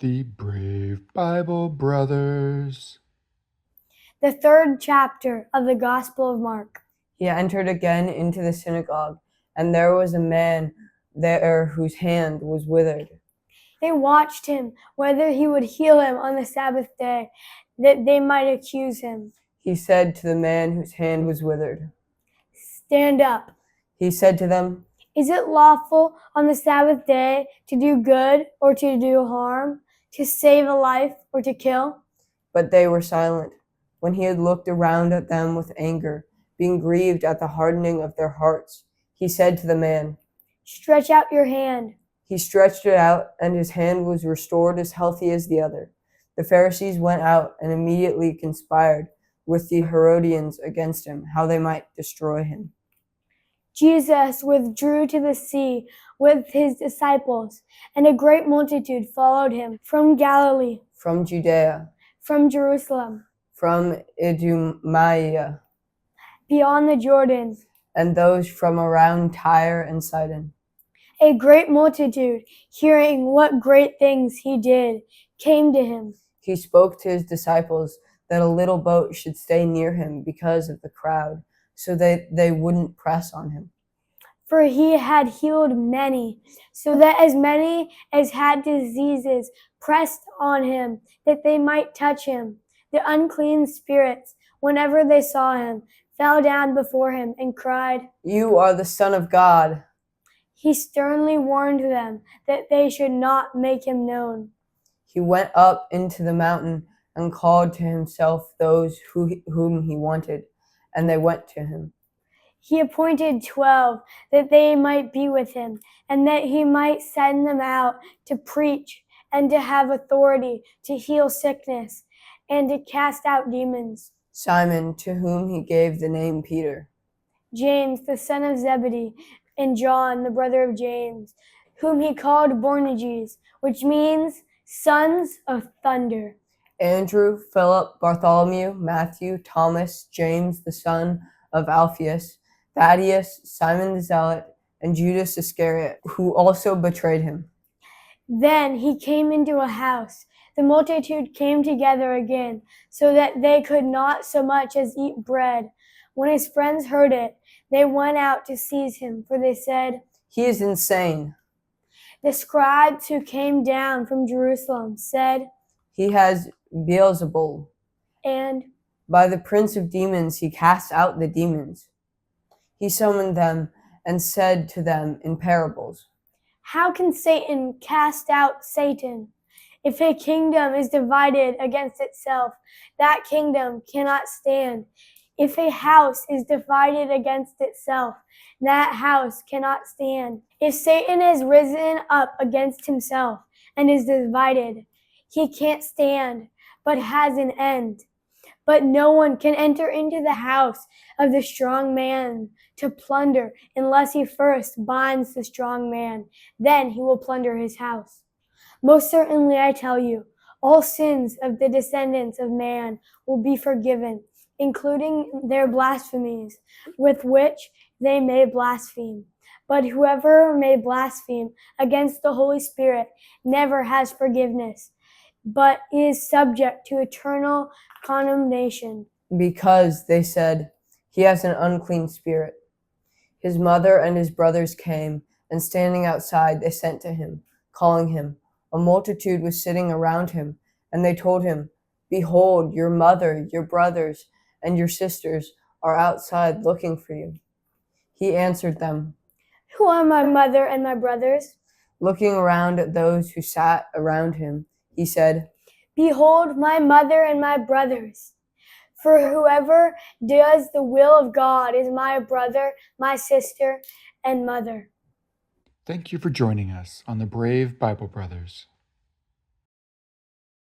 The Brave Bible Brothers. The third chapter of the Gospel of Mark. He entered again into the synagogue, and there was a man there whose hand was withered. They watched him, whether he would heal him on the Sabbath day, that they might accuse him. He said to the man whose hand was withered, "Stand up." He said to them, "Is it lawful on the Sabbath day to do good or to do harm, to save a life or to kill?" But they were silent. When he had looked around at them with anger, being grieved at the hardening of their hearts, he said to the man, "Stretch out your hand." He stretched it out, and his hand was restored as healthy as the other. The Pharisees went out and immediately conspired with the Herodians against him, how they might destroy him. Jesus withdrew to the sea with his disciples, and a great multitude followed him from Galilee, From Judea, from Jerusalem, from Idumea, beyond the Jordan. and those from around Tyre and Sidon. A great multitude, hearing what great things he did, came to him. He spoke to his disciples that a little boat should stay near him because of the crowd, so that they wouldn't press on him. For he had healed many, so that as many as had diseases pressed on him, that they might touch him. The unclean spirits, whenever they saw him, fell down before him and cried, "You are the Son of God." He sternly warned them that they should not make him known. He went up into the mountain and called to himself those whom he wanted, and they went to him. He appointed 12 that they might be with him, and that he might send them out to preach and to have authority to heal sickness and to cast out demons. Simon, to whom he gave the name Peter, James, the son of Zebedee, and John, the brother of James, whom he called Boanerges, which means sons of thunder. Andrew, Philip, Bartholomew, Matthew, Thomas, James the son of Alphaeus, Thaddeus, Simon the Zealot, and Judas Iscariot, who also betrayed him. Then he came into a house. The multitude came together again, so that they could not so much as eat bread. When his friends heard it, they went out to seize him, for they said, "He is insane." The scribes who came down from Jerusalem said, "He has Beelzebul. and By the prince of demons he casts out the demons." He summoned them and said to them in parables, how can Satan cast out Satan? If a kingdom is divided against itself, that kingdom cannot stand. If a house is divided against itself, that house cannot stand. If Satan has risen up against himself and is divided, he can't stand, but has an end. But no one can enter into the house of the strong man to plunder unless he first binds the strong man. Then he will plunder his house. Most certainly I tell you, all sins of the descendants of man will be forgiven, including their blasphemies, with which they may blaspheme. But whoever may blaspheme against the Holy Spirit never has forgiveness, but is subject to eternal condemnation. because they said, "He has an unclean spirit." His mother and his brothers came, and standing outside, they sent to him, calling him. A multitude was sitting around him, and they told him, "Behold, your mother, your brothers, and your sisters are outside looking for you." He answered them, Who are my mother and my brothers? looking around at those who sat around him. He said, Behold, my mother and my brothers. For whoever does the will of God is my brother, my sister, and mother. Thank you for joining us on the Brave Bible Brothers.